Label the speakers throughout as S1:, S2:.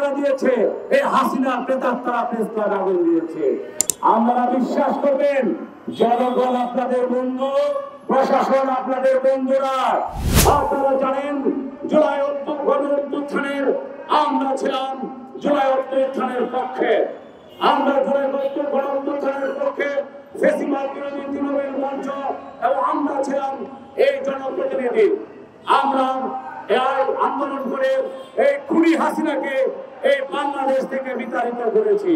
S1: কারা দিয়েছে? এই হাসিনার প্রেতাত্মারা প্রেস ক্লাবে আগুন দিয়েছে। আপনারা বিশ্বাস করবেন জনগণ আপনাদের বন্ধু, প্রশাসন আপনাদের বন্ধুরা। আপনারা জানেন জুলাই অভ্যুত্থানের আমরা ছিলাম জুলাই অভ্যুত্থানের পক্ষে, আমরা জুলাই অভ্যুত্থানের পক্ষে ফেসিবাদ বিরোধী তৃণমূল মঞ্চ, এবং আমরা ছিলাম এই জনপ্রতিনিধি। আমরা এই আন্দোলন করে এই খুনি হাসিনাকে এই বাংলাদেশ থেকে বিতাড়িত করেছি।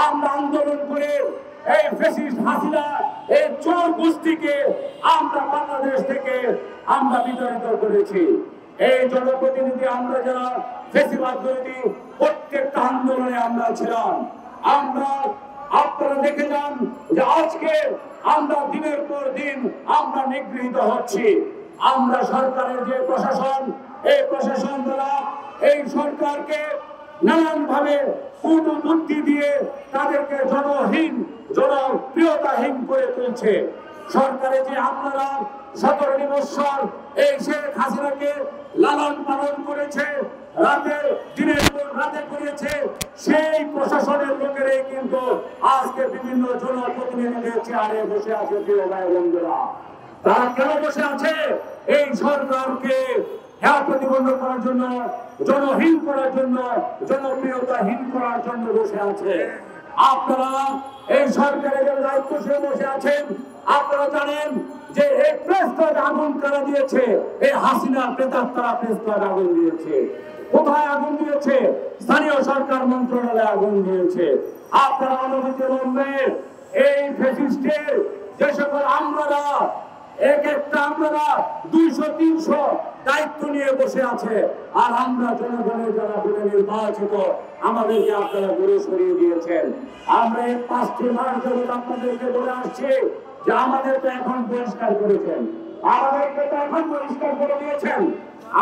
S1: আমরা আন্দোলন করে এই ফ্যাসিস্ট হাসিনা এই চোর গোষ্ঠীকে আমরা বাংলাদেশ থেকে আমরা বিতাড়িত করেছি। এই জনপ্রতিনিধি আমরা যারা ফ্যাসিবাদ বিরোধী প্রত্যেকটা আন্দোলনে আমরা ছিলাম। আমরা আপনারা দেখে যান যে আজকে আমরা দিনের পর দিন আমরা নিগৃহীত হচ্ছি। আমরা সরকারের যে প্রশাসন, এই প্রশাসন দ্বারা এই সরকারকে নানান ভাবে কূটবুদ্ধি দিয়ে তাদেরকে জনহীন জনপ্রিয়তাহীন করে তুলছে। সরকারে যে আপনারা 17 বছর এই শেখ হাসিনাকে লালন পালন করেছে, দিনের পর রাতে করেছে, সেই প্রশাসনের লোকেরাই কিন্তু আজকে বিভিন্ন জনপ্রতিনিধিদের চেয়ারে বসে আছে। প্রিয় ভাই বন্ধুরা, তারা কেন বসে আছে? এই সরকারকে প্রতিবন্ধ করার জন্য, জনহীন করার জন্য, জনপ্রিয়তাহীন করার জন্য বসে আছে। আপনারা এই সরকারের দায়িত্বশীল বসে আছেন। আপনারা জানেন যে এই প্রেস ক্লাবে আগুন কারা দিয়েছে? এই হাসিনা প্রেতাত্মারা প্রেস ক্লাবে আগুন দিয়েছে। কোথায় আগুন দিয়েছে? স্থানীয় সরকার মন্ত্রণালয়ে আগুন দিয়েছে। আপনারা অনুভূতি বলবেন এই ফ্যাসিস্টের যে সকল আমরা এক একটা আমরা 200-300 দায়িত্ব নিয়ে বসে আছে, আর আমরা জনগণের যারা বলে নির্বাচিত আমাদেরকে আপনারা দূরে সরিয়ে দিয়েছেন। আমরা এই 5টি মাস ধরে আপনাদেরকে বলে আসছি যে আমাদেরকে এখন বহিষ্কার করেছেন, আমাদেরকে তো এখন বহিষ্কার করে দিয়েছেন,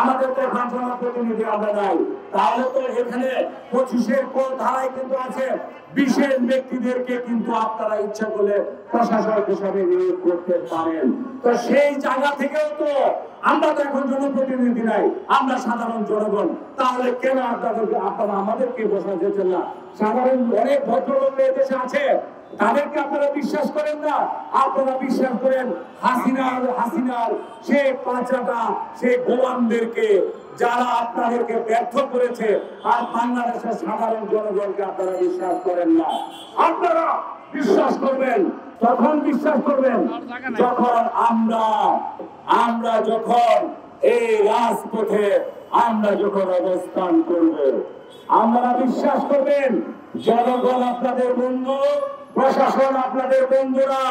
S1: আমাদের তো এখন জনপ্রতিনিধি আমরা নাই। তাহলে তো এখানে 25-এর কোন ধারায় কিন্তু আছে বিশেষ ব্যক্তিদেরকে কিন্তু আপনারা ইচ্ছা করলে প্রশাসক হিসাবে নিয়োগ করতে পারেন। তো সেই জায়গা থেকেও তো আমরা তো এখন জনপ্রতিনিধি নাই, আমরা সাধারণ জনগণ। তাহলে কেন আপনারা আমাদেরকে বসা যেতেন না? সাধারণ অনেক ভদ্রলোক দেশে আছে, তাদেরকে আপনারা বিশ্বাস করেন না। আপনারা বিশ্বাস করেন হাসিনার সেই পাঁচাটা সেই গোলামদেরকে, যারা আপনাদেরকে ব্যর্থ করেছে। আর বাংলাদেশের সাধারণ জনগণকে আপনারা বিশ্বাস করেন না। আপনারা বিশ্বাস করবেন তখন বিশ্বাস করবেন যখন আমরা যখন এই রাজপথে আমরা যখন অবস্থান করব। আমরা বিশ্বাস করবেন জনগণ আপনাদের বন্ধু, প্রশাসন আপনাদের বন্ধুরা।